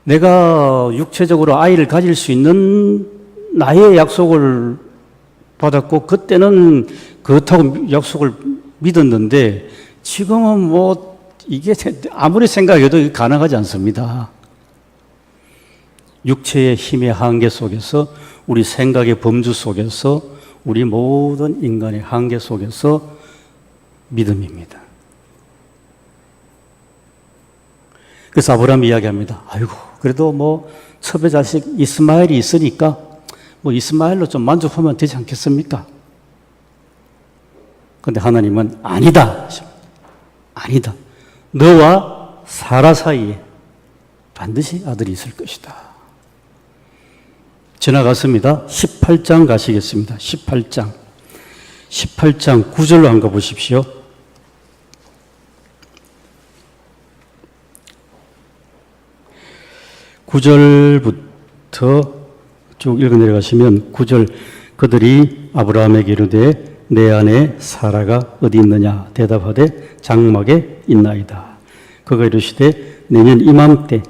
내가 육체적으로 아이를 가질 수 있는 나의 약속을 받았고 그때는 그렇다고 약속을 믿었는데 지금은 뭐 이게 아무리 생각해도 가능하지 않습니다. 육체의 힘의 한계 속에서 우리 생각의 범주 속에서 우리 모든 인간의 한계 속에서 믿음입니다. 그래서 아브라함이 이야기합니다. 아이고 그래도 뭐 첩의 자식 이스마엘이 있으니까 뭐 이스마엘로 좀 만족하면 되지 않겠습니까? 그런데 하나님은 아니다. 아니다. 너와 사라 사이에 반드시 아들이 있을 것이다. 지나갔습니다. 18장 가시겠습니다. 18장 9절로 한번 보십시오. 9절부터 쭉 읽어 내려가시면 9절 그들이 아브라함에게 이르되 내 아내 사라가 어디 있느냐 대답하되 장막에 있나이다. 그가 이르시되 내년 이맘때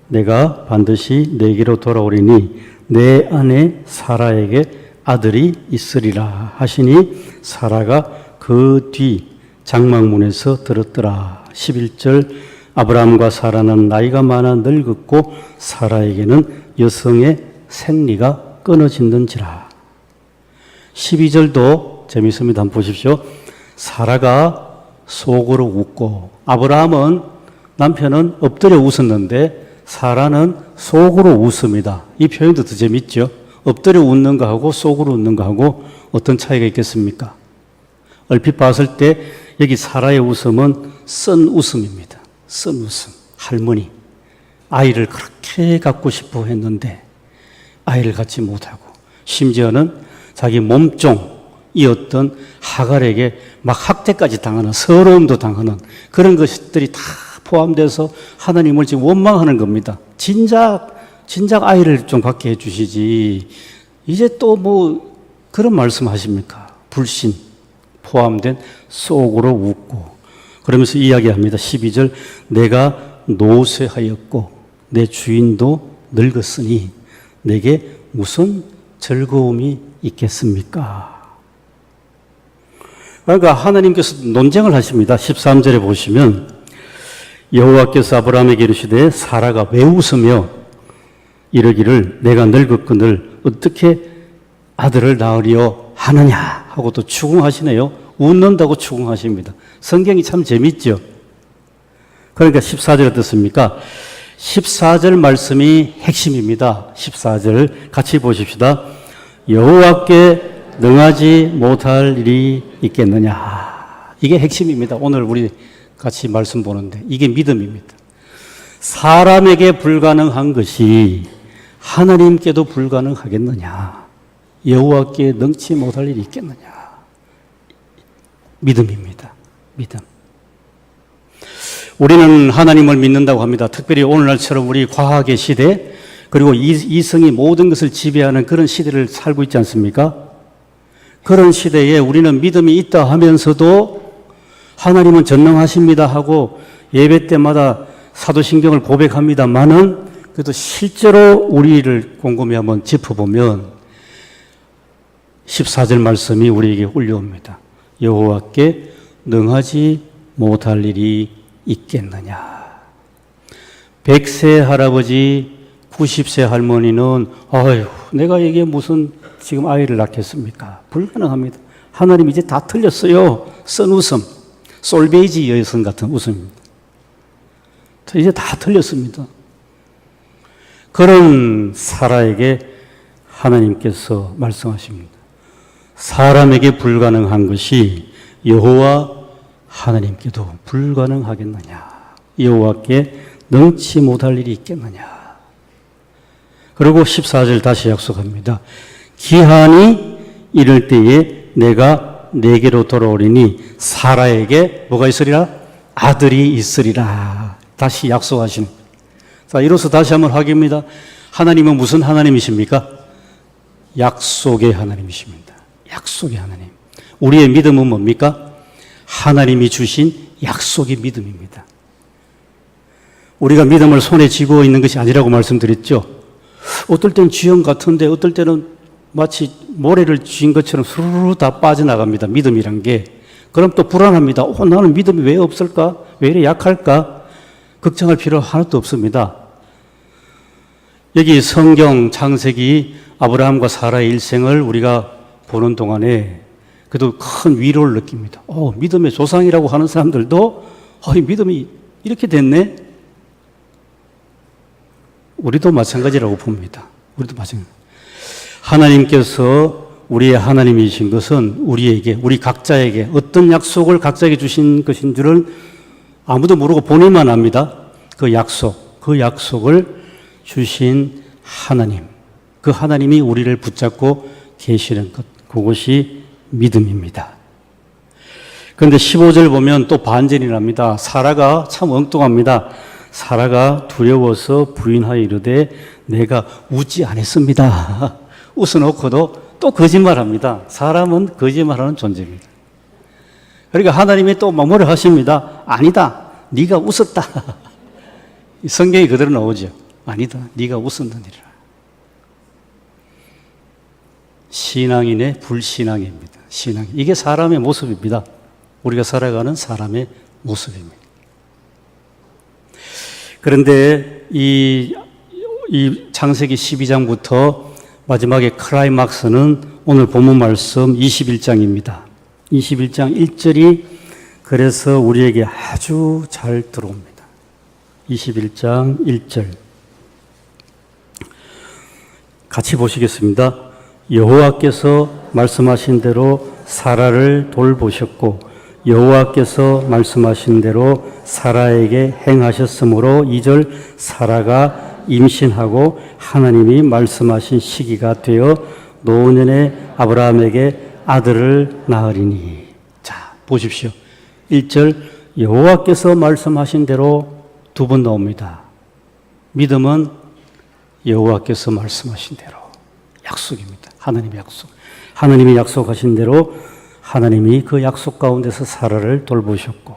내가 반드시 내게로 돌아오리니 내 아내 사라에게 아들이 있으리라 하시니 사라가 그 뒤 장막문에서 들었더라. 11절 아브라함과 사라는 나이가 많아 늙었고 사라에게는 여성의 생리가 끊어진던지라. 12절도 재미있습니다. 한번 보십시오. 사라가 속으로 웃고 아브라함은 남편은 엎드려 웃었는데 사라는 속으로 웃습니다. 이 표현도 더 재밌죠. 엎드려 웃는 거하고 속으로 웃는 거하고 어떤 차이가 있겠습니까? 얼핏 봤을 때 여기 사라의 웃음은 쓴 웃음입니다. 쓴 웃음. 할머니. 아이를 그렇게 갖고 싶어 했는데 아이를 갖지 못하고 심지어는 자기 몸종이었던 하갈에게 막 학대까지 당하는 서러움도 당하는 그런 것들이 다 포함돼서 하나님을 지금 원망하는 겁니다. 진작 아이를 좀 갖게 해주시지. 이제 또 뭐 그런 말씀 하십니까? 불신 포함된 속으로 웃고 그러면서 이야기합니다. 12절 내가 노쇠하였고 내 주인도 늙었으니 내게 무슨 즐거움이 있겠습니까? 그러니까 하나님께서 논쟁을 하십니다. 13절에 보시면 여호와께서 아브라함에게 이르시되 사라가 왜 웃으며 이르기를 내가 늙었거늘 어떻게 아들을 낳으려 하느냐 하고 또 추궁하시네요. 웃는다고 추궁하십니다. 성경이 참 재밌죠. 그러니까 14절 어떻습니까? 14절 말씀이 핵심입니다. 14절 같이 보십시다. 여호와께 능하지 못할 일이 있겠느냐. 이게 핵심입니다. 오늘 우리 같이 말씀 보는데 이게 믿음입니다. 사람에게 불가능한 것이 하나님께도 불가능하겠느냐. 여호와께 능치 못할 일이 있겠느냐. 믿음입니다. 믿음. 우리는 하나님을 믿는다고 합니다. 특별히 오늘날처럼 우리 과학의 시대 그리고 이성이 모든 것을 지배하는 그런 시대를 살고 있지 않습니까? 그런 시대에 우리는 믿음이 있다 하면서도 하나님은 전능하십니다 하고 예배 때마다 사도신경을 고백합니다만은 그래도 실제로 우리를 곰곰이 한번 짚어보면 14절 말씀이 우리에게 울려옵니다. 여호와께 능하지 못할 일이 있겠느냐. 100세 할아버지, 90세 할머니는 아유, 내가 이게 무슨 지금 아이를 낳겠습니까? 불가능합니다. 하나님 이제 다 틀렸어요. 쓴 웃음, 솔베이지 여성 같은 웃음입니다. 이제 다 틀렸습니다. 그런 사라에게 하나님께서 말씀하십니다. 사람에게 불가능한 것이 여호와 하나님께도 불가능하겠느냐. 여호와께 능치 못할 일이 있겠느냐. 그리고 14절 다시 약속합니다. 기한이 이럴 때에 내가 내게로 돌아오리니 사라에게 뭐가 있으리라? 아들이 있으리라. 다시 약속하시는. 자, 이로써 다시 한번 확인입니다. 하나님은 무슨 하나님이십니까? 약속의 하나님이십니다. 약속의 하나님. 우리의 믿음은 뭡니까? 하나님이 주신 약속의 믿음입니다. 우리가 믿음을 손에 쥐고 있는 것이 아니라고 말씀드렸죠. 어떨 때는 쥐형 같은데 어떨 때는 마치 모래를 쥐인 것처럼 수르르 다 빠져나갑니다. 믿음이란 게. 그럼 또 불안합니다. 나는 믿음이 왜 없을까? 왜 이렇게 약할까? 걱정할 필요 하나도 없습니다. 여기 성경 창세기 아브라함과 사라의 일생을 우리가 보는 동안에 그래도 큰 위로를 느낍니다. 믿음의 조상이라고 하는 사람들도 믿음이 이렇게 됐네? 우리도 마찬가지라고 봅니다. 우리도 마찬가지. 하나님께서 우리의 하나님이신 것은 우리에게, 우리 각자에게 어떤 약속을 각자에게 주신 것인 줄은 아무도 모르고 본인만 압니다. 그 약속을 주신 하나님. 그 하나님이 우리를 붙잡고 계시는 것. 그것이 믿음입니다. 그런데 15절 보면 또 반전이 납니다. 사라가 참 엉뚱합니다. 사라가 두려워서 부인하여 이르되 내가 웃지 않았습니다. 웃어놓고도 또 거짓말합니다. 사람은 거짓말하는 존재입니다. 그러니까 하나님이 또 뭐라 하십니다. 아니다. 네가 웃었다. 성경이 그대로 나오죠. 아니다. 네가 웃었느니라. 신앙인의 불신앙입니다. 신앙. 이게 사람의 모습입니다. 우리가 살아가는 사람의 모습입니다. 그런데 이 창세기 12장부터 마지막에 클라이막스는 오늘 본문 말씀 21장입니다. 21장 1절이 그래서 우리에게 아주 잘 들어옵니다. 21장 1절. 같이 보시겠습니다. 여호와께서 말씀하신 대로 사라를 돌보셨고 여호와께서 말씀하신 대로 사라에게 행하셨으므로 2절 사라가 임신하고 하나님이 말씀하신 시기가 되어 노년에 아브라함에게 아들을 낳으리니. 자, 보십시오. 1절 여호와께서 말씀하신 대로 두 번 나옵니다. 믿음은 여호와께서 말씀하신 대로. 약속입니다. 하나님의 약속. 하나님이 약속하신 대로 하나님이 그 약속 가운데서 사라를 돌보셨고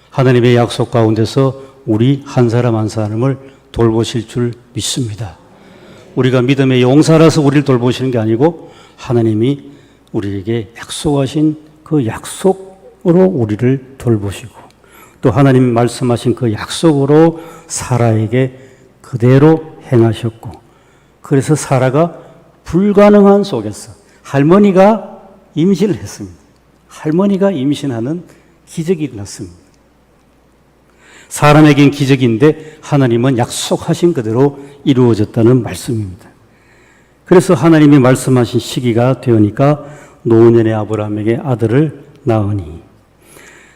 하나님의 약속 가운데서 우리 한 사람 한 사람을 돌보실 줄 믿습니다. 우리가 믿음의 용사라서 우리를 돌보시는 게 아니고 하나님이 우리에게 약속하신 그 약속으로 우리를 돌보시고 또 하나님이 말씀하신 그 약속으로 사라에게 그대로 행하셨고 그래서 사라가 불가능한 속에서 할머니가 임신을 했습니다. 할머니가 임신하는 기적이 일어났습니다. 사람에겐 기적인데 하나님은 약속하신 그대로 이루어졌다는 말씀입니다. 그래서 하나님이 말씀하신 시기가 되니까 노년의 아브라함에게 아들을 낳으니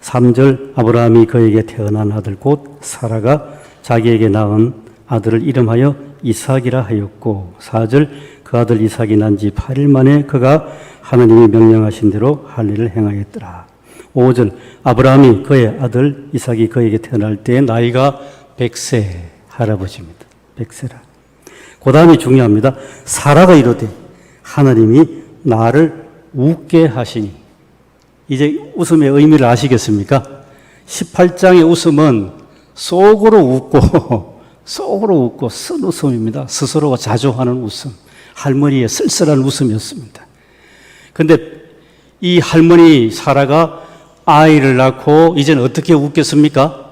3절 아브라함이 그에게 태어난 아들 곧 사라가 자기에게 낳은 아들을 이름하여 이삭이라 하였고 4절 그 아들 이삭이 난 지 8일 만에 그가 하나님이 명령하신 대로 할 일을 행하였더라. 5절 아브라함이 그의 아들 이삭이 그에게 태어날 때 나이가 100세 할아버지입니다. 100세라. 그 다음이 중요합니다. 사라가 이르되 하나님이 나를 웃게 하시니. 이제 웃음의 의미를 아시겠습니까? 18장의 웃음은 속으로 웃고 쓴 웃음입니다. 스스로가 자조하는 웃음. 할머니의 쓸쓸한 웃음이었습니다. 그런데 이 할머니 사라가 아이를 낳고 이제는 어떻게 웃겠습니까?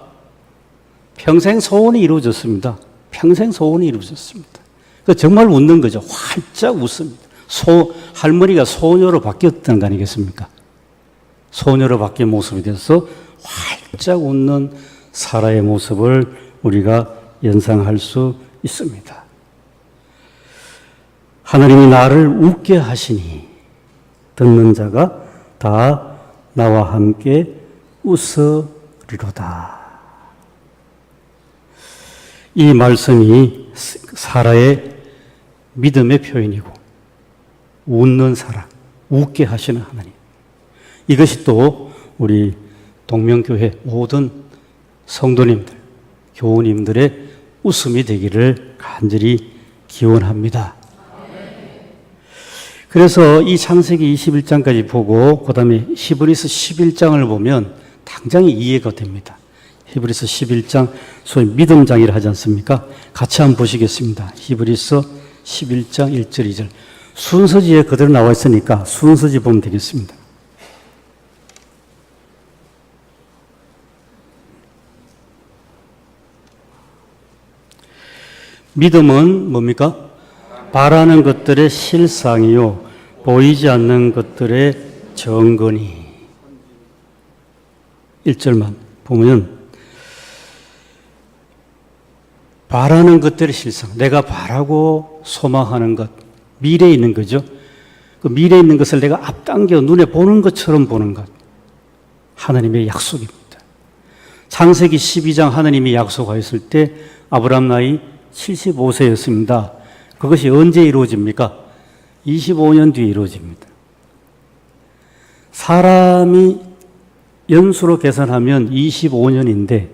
평생 소원이 이루어졌습니다. 평생 소원이 이루어졌습니다. 정말 웃는 거죠. 활짝 웃습니다. 할머니가 소녀로 바뀌었다는 거 아니겠습니까? 소녀로 바뀐 모습이 돼서 활짝 웃는 사라의 모습을 우리가 연상할 수 있습니다. 하나님이 나를 웃게 하시니 듣는 자가 다 나와 함께 웃으리로다. 이 말씀이 사라의 믿음의 표현이고 웃는 사랑, 웃게 하시는 하나님. 이것이 또 우리 동명교회 모든 성도님들, 교우님들의 웃음이 되기를 간절히 기원합니다. 그래서 이 창세기 21장까지 보고 그 다음에 히브리서 11장을 보면 당장이 이해가 됩니다. 히브리서 11장, 소위 믿음장이라 하지 않습니까? 같이 한번 보시겠습니다. 히브리서 11장 1절 2절. 순서지에 그대로 나와 있으니까 순서지 보면 되겠습니다. 믿음은 뭡니까? 바라는 것들의 실상이요 보이지 않는 것들의 증거니. 1절만 보면 바라는 것들의 실상, 내가 바라고 소망하는 것, 미래에 있는 거죠. 그 미래에 있는 것을 내가 앞당겨 눈에 보는 것처럼 보는 것, 하나님의 약속입니다. 창세기 12장 하나님이 약속하였을 때 아브라함 나이 75세였습니다. 그것이 언제 이루어집니까? 25년 뒤에 이루어집니다. 사람이 연수로 계산하면 25년인데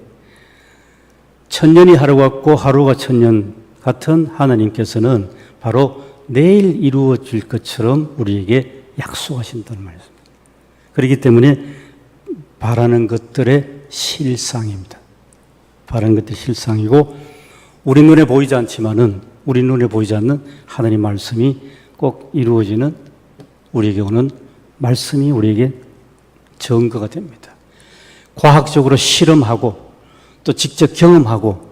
1000년이 하루 같고 하루가 1000년 같은 하나님께서는 바로 내일 이루어질 것처럼 우리에게 약속하신다는 말입니다. 그렇기 때문에 바라는 것들의 실상입니다. 바라는 것들의 실상이고 우리 눈에 보이지 않지만은 우리 눈에 보이지 않는 하나님 말씀이 꼭 이루어지는 우리에게 오는 말씀이 우리에게 증거가 됩니다. 과학적으로 실험하고 또 직접 경험하고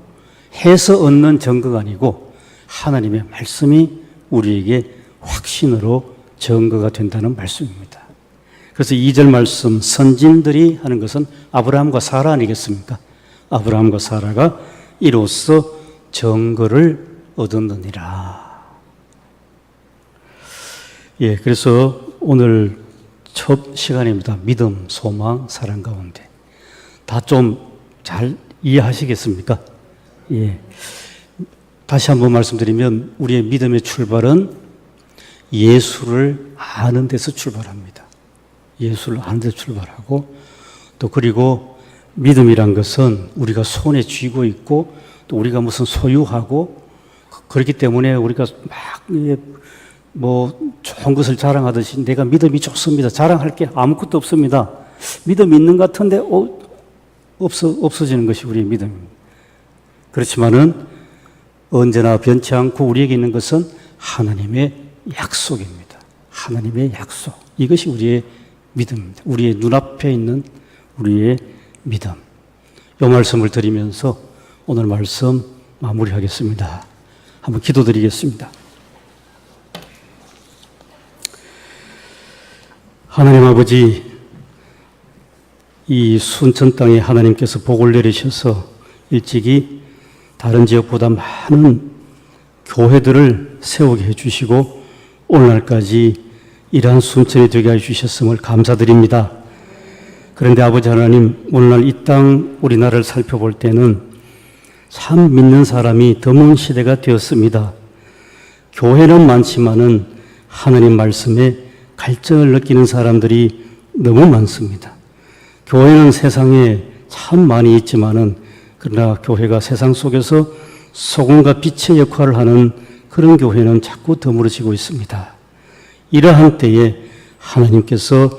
해서 얻는 증거가 아니고 하나님의 말씀이 우리에게 확신으로 증거가 된다는 말씀입니다. 그래서 2절 말씀 선진들이 하는 것은 아브라함과 사라 아니겠습니까? 아브라함과 사라가 이로써 증거를 얻었느니라. 예, 그래서 오늘 첫 시간입니다. 믿음, 소망, 사랑 가운데 다 좀 잘 이해하시겠습니까? 예. 다시 한번 말씀드리면 우리의 믿음의 출발은 예수를 아는 데서 출발합니다. 예수를 아는 데서 출발하고 또 그리고 믿음이란 것은 우리가 손에 쥐고 있고 또 우리가 무슨 소유하고 그렇기 때문에 우리가 막 좋은 것을 자랑하듯이 내가 믿음이 좋습니다. 자랑할 게 아무것도 없습니다. 믿음 있는 것 같은데 없어지는 것이 우리의 믿음입니다. 그렇지만은 언제나 변치 않고 우리에게 있는 것은 하나님의 약속입니다. 하나님의 약속. 이것이 우리의 믿음입니다. 우리의 눈앞에 있는 우리의 믿음. 이 말씀을 드리면서 오늘 말씀 마무리하겠습니다. 한번 기도드리겠습니다. 하나님 아버지, 이 순천 땅에 하나님께서 복을 내리셔서 일찍이 다른 지역보다 많은 교회들을 세우게 해주시고 오늘날까지 이러한 순천이 되게 해주셨음을 감사드립니다. 그런데 아버지 하나님, 오늘날 이 땅 우리나라를 살펴볼 때는 참 믿는 사람이 드문 시대가 되었습니다. 교회는 많지만은 하나님 말씀에 갈증을 느끼는 사람들이 너무 많습니다. 교회는 세상에 참 많이 있지만은 그러나 교회가 세상 속에서 소금과 빛의 역할을 하는 그런 교회는 자꾸 드물어지고 있습니다. 이러한 때에 하나님께서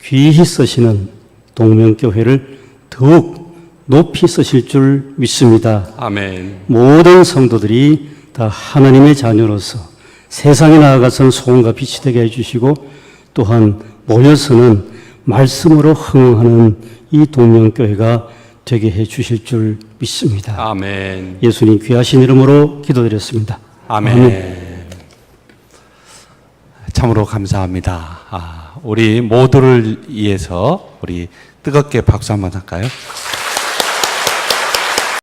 귀히 쓰시는 동명교회를 더욱 높이 쓰실 줄 믿습니다. 아멘. 모든 성도들이 다 하나님의 자녀로서 세상에 나아가서는 소금과 빛이 되게 해주시고 또한 모여서는 말씀으로 흥하는 이 동명교회가 되게 해 주실 줄 믿습니다. 아멘. 예수님 귀하신 이름으로 기도드렸습니다. 아멘. 참으로 감사합니다. 우리 모두를 위해서 우리 뜨겁게 박수 한번 할까요?